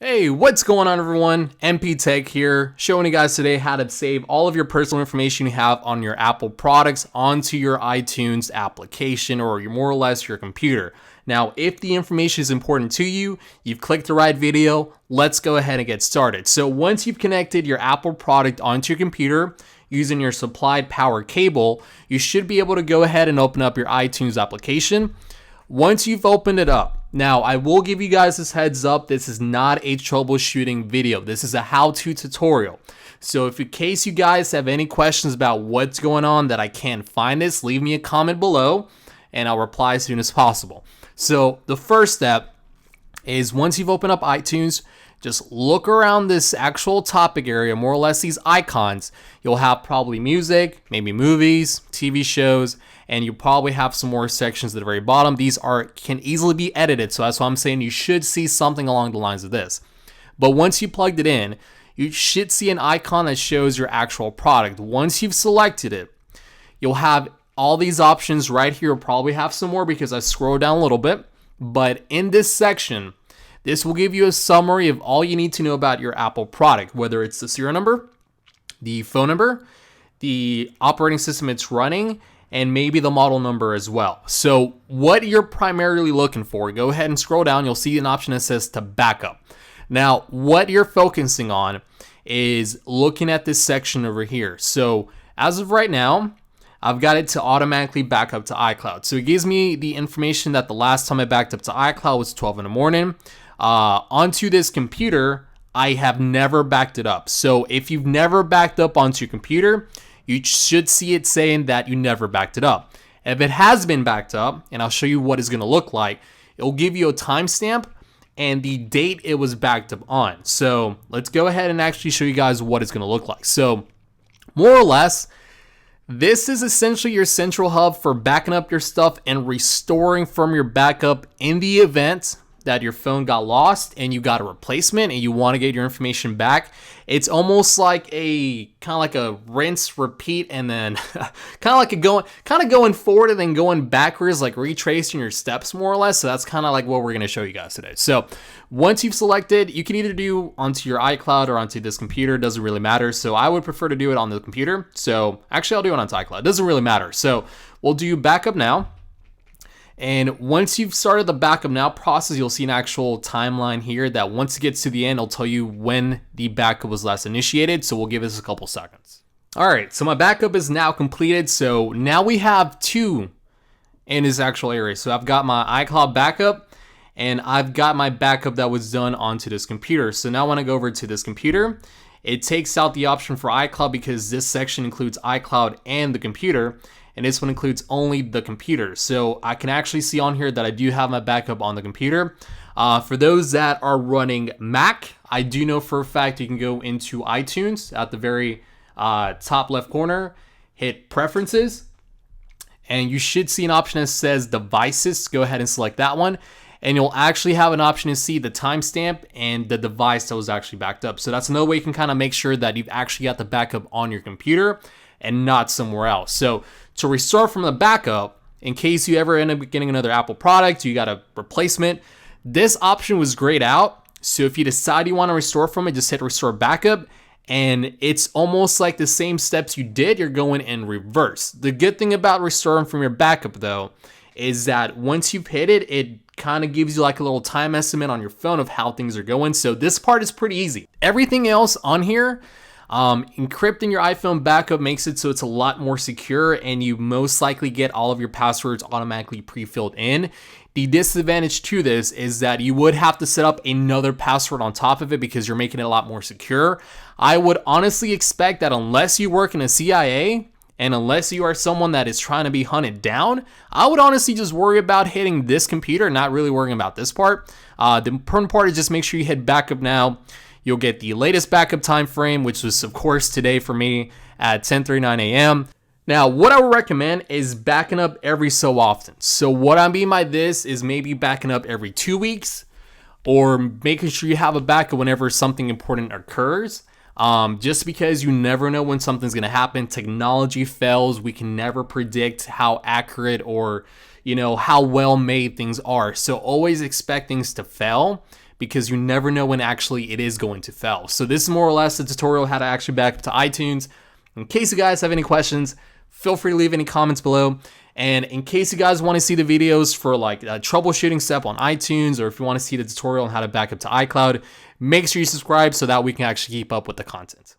Hey, what's going on everyone? MP Tech here, showing you guys today how to save all of your personal information you have on your Apple products onto your iTunes application or more or less your computer. Now, if the information is important to you, you've clicked the right video, let's go ahead and get started. So once you've connected your Apple product onto your computer using your supplied power cable, you should be able to go ahead and open up your iTunes application. Once you've opened it up, now I will give you guys this heads up, this is not a troubleshooting video. This is a how-to tutorial. So if in case you guys have any questions about what's going on that I can't find this, leave me a comment below and I'll reply as soon as possible. So the first step is once you've opened up iTunes, just look around this actual topic area, more or less these icons. You'll have probably music, maybe movies, TV shows, and you probably have some more sections at the very bottom. These can easily be edited, so that's why I'm saying you should see something along the lines of this. But once you plugged it in, you should see an icon that shows your actual product. Once you've selected it, you'll have all these options right here. You'll probably have some more because I scrolled down a little bit, but in this section, this will give you a summary of all you need to know about your Apple product, whether it's the serial number, the phone number, the operating system it's running, and maybe the model number as well. So what you're primarily looking for, go ahead and scroll down. You'll see an option that says to backup. Now, what you're focusing on is looking at this section over here. So as of right now, I've got it to automatically back up to iCloud. So it gives me the information that the last time I backed up to iCloud was 12 in the morning. Onto this computer, I have never backed it up. So if you've never backed up onto your computer, you should see it saying that you never backed it up. If it has been backed up, and I'll show you what it's going to look like, it'll give you a timestamp and the date it was backed up on. So let's go ahead and actually show you guys what it's going to look like. So more or less, this is essentially your central hub for backing up your stuff and restoring from your backup in the event that your phone got lost and you got a replacement and you want to get your information back. It's almost like a rinse, repeat, and then kind of going forward and then going backwards, like retracing your steps more or less. So that's kind of like what we're going to show you guys today. So once you've selected, you can either do onto your iCloud or onto this computer. It doesn't really matter. So I would prefer to do it on the computer. So actually I'll do it onto iCloud. It doesn't really matter. So we'll do backup now. And once you've started the backup now process, you'll see an actual timeline here that once it gets to the end, it'll tell you when the backup was last initiated. So we'll give this a couple seconds. All right, so my backup is now completed. So now we have two in this actual area. So I've got my iCloud backup and I've got my backup that was done onto this computer. So now when I go over to this computer, it takes out the option for iCloud because this section includes iCloud and the computer. And this one includes only the computer. So I can actually see on here that I do have my backup on the computer. For those that are running Mac, I do know for a fact you can go into iTunes at the very top left corner, hit Preferences, and you should see an option that says Devices. Go ahead and select that one. And you'll actually have an option to see the timestamp and the device that was actually backed up. So that's another way you can kind of make sure that you've actually got the backup on your computer and not somewhere else. So to restore from the backup, in case you ever end up getting another Apple product, you got a replacement, this option was grayed out. So if you decide you want to restore from it, just hit restore backup. And it's almost like the same steps you did, you're going in reverse. The good thing about restoring from your backup though, is that once you've hit it, it kind of gives you like a little time estimate on your phone of how things are going. So this part is pretty easy. Everything else on here, encrypting your iPhone backup makes it so it's a lot more secure and you most likely get all of your passwords automatically pre-filled in. The disadvantage to this is that you would have to set up another password on top of it because you're making it a lot more secure. I would honestly expect that unless you work in a CIA and unless you are someone that is trying to be hunted down, I would honestly just worry about hitting this computer, not really worrying about this part. The important part is just make sure you hit backup now. You'll get the latest backup time frame, which was, of course, today for me at 10:39 a.m. Now, what I would recommend is backing up every so often. So what I mean by this is maybe backing up every 2 weeks or making sure you have a backup whenever something important occurs. Just because you never know when something's going to happen. Technology fails. We can never predict how accurate or, how well made things are. So always expect things to fail. because you never know when actually it is going to fail. So this is more or less a tutorial how to actually back up to iTunes. In case you guys have any questions, feel free to leave any comments below. And in case you guys want to see the videos for like a troubleshooting step on iTunes, or if you want to see the tutorial on how to back up to iCloud, make sure you subscribe so that we can actually keep up with the content.